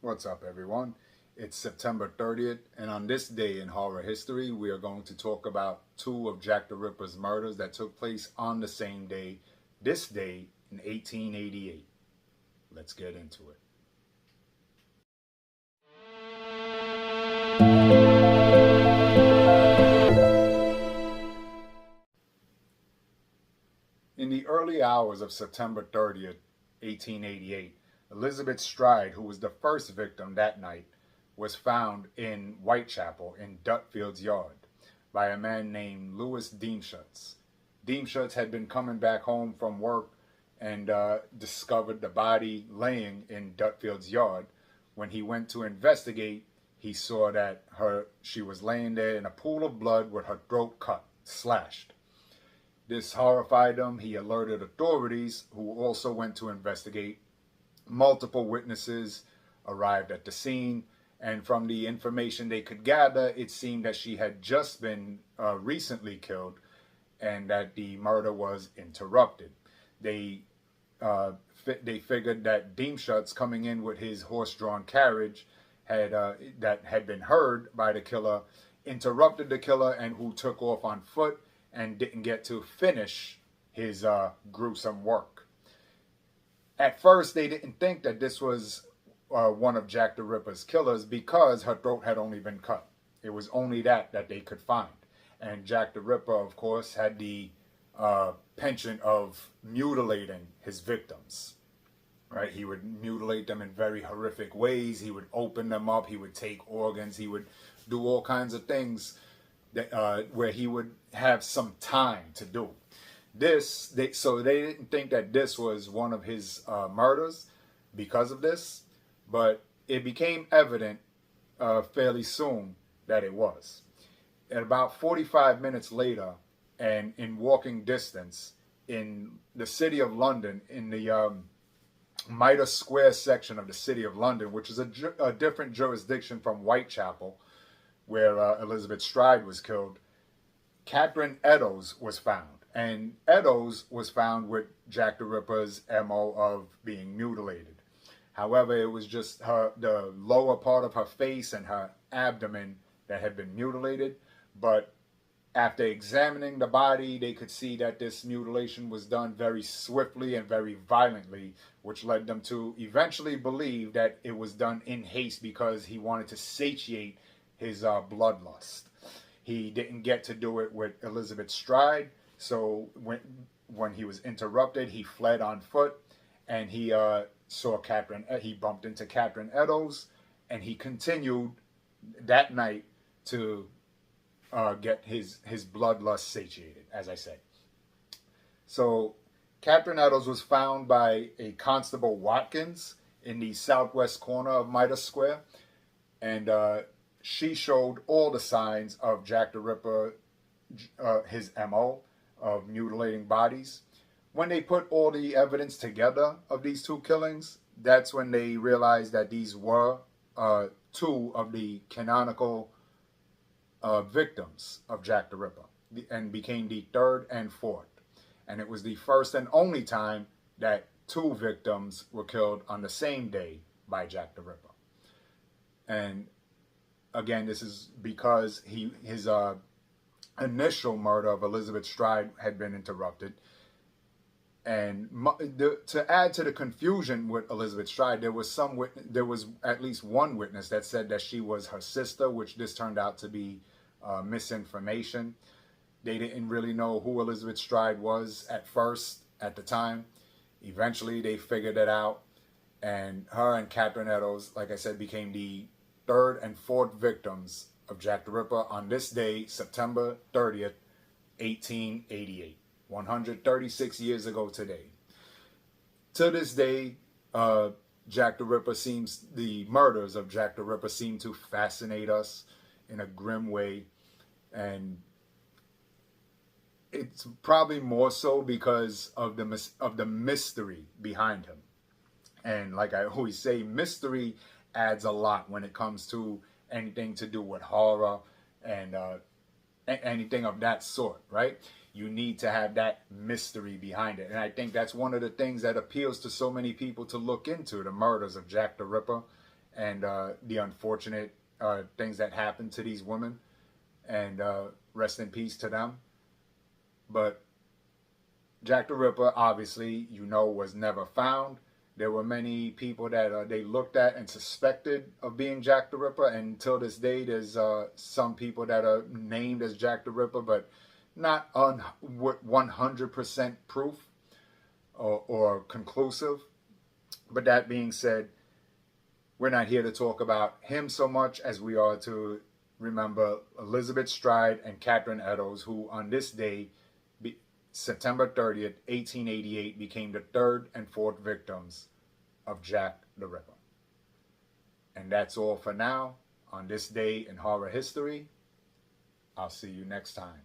What's up, everyone? It's September 30th, and on this day in horror history, we are going to talk about two of Jack the Ripper's murders that took place on the same day, this day in 1888. Let's get into it. In the early hours of September 30th, 1888, Elizabeth Stride, who was the first victim that night, was found in Whitechapel in Dutfield's yard by a man named Louis Deemschutz. Deemschutz had been coming back home from work and discovered the body laying in Dutfield's yard. When he went to investigate, he saw that she was laying there in a pool of blood with her throat cut, slashed. This horrified him. He alerted authorities, who also went to investigate. Multiple witnesses arrived at the scene, and from the information they could gather, it seemed that she had just been recently killed and that the murder was interrupted. They figured that Deemschutz, coming in with his horse-drawn carriage that had been heard by the killer, interrupted the killer, and who took off on foot and didn't get to finish his gruesome work. At first, they didn't think that this was one of Jack the Ripper's killers because her throat had only been cut. It was only that they could find. And Jack the Ripper, of course, had the penchant of mutilating his victims. Right? He would mutilate them in very horrific ways. He would open them up. He would take organs. He would do all kinds of things where he would have some time to do. So they didn't think that this was one of his murders because of this, but it became evident fairly soon that it was. At about 45 minutes later, and in walking distance in the city of London, in the Mitre Square section of the city of London, which is a different jurisdiction from Whitechapel, where Elizabeth Stride was killed, Catherine Eddowes was found. And Eddowes was found with Jack the Ripper's MO of being mutilated. However, it was just the lower part of her face and her abdomen that had been mutilated. But after examining the body, they could see that this mutilation was done very swiftly and very violently, which led them to eventually believe that it was done in haste because he wanted to satiate his bloodlust. He didn't get to do it with Elizabeth Stride, so when he was interrupted, he fled on foot, and he he bumped into Catherine Eddowes, and he continued that night to get his bloodlust satiated, as I said. So Catherine Eddowes was found by a Constable Watkins in the southwest corner of Mitre Square, and she showed all the signs of Jack the Ripper, his MO of mutilating bodies. When they put all the evidence together of these two killings, that's when they realized that these were two of the canonical victims of Jack the Ripper, and became the third and fourth. And it was the first and only time that two victims were killed on the same day by Jack the Ripper. And again, this is because his initial murder of Elizabeth Stride had been interrupted. And to add to the confusion with Elizabeth Stride, there was at least one witness that said that she was her sister, which this turned out to be misinformation. They didn't really know who Elizabeth Stride was at first, at the time. Eventually, they figured it out, and her and Catherine Eddowes, like I said, became the third and fourth victims of Jack the Ripper on this day, September 30th, 1888, 136 years ago today. To this day, the murders of Jack the Ripper seem to fascinate us in a grim way, and it's probably more so because of the mystery behind him. And like I always say, mystery adds a lot when it comes to anything to do with horror and anything of that sort, right? You need to have that mystery behind it. And I think that's one of the things that appeals to so many people to look into the murders of Jack the Ripper and the unfortunate things that happened to these women, and rest in peace to them. But Jack the Ripper, obviously, was never found. There were many people that they looked at and suspected of being Jack the Ripper, and until this day, there's some people that are named as Jack the Ripper, but not 100% proof or conclusive. But that being said, we're not here to talk about him so much as we are to remember Elizabeth Stride and Catherine Eddowes, who on this day, September 30th, 1888, became the third and fourth victims of Jack the Ripper. And that's all for now on this day in horror history. I'll see you next time.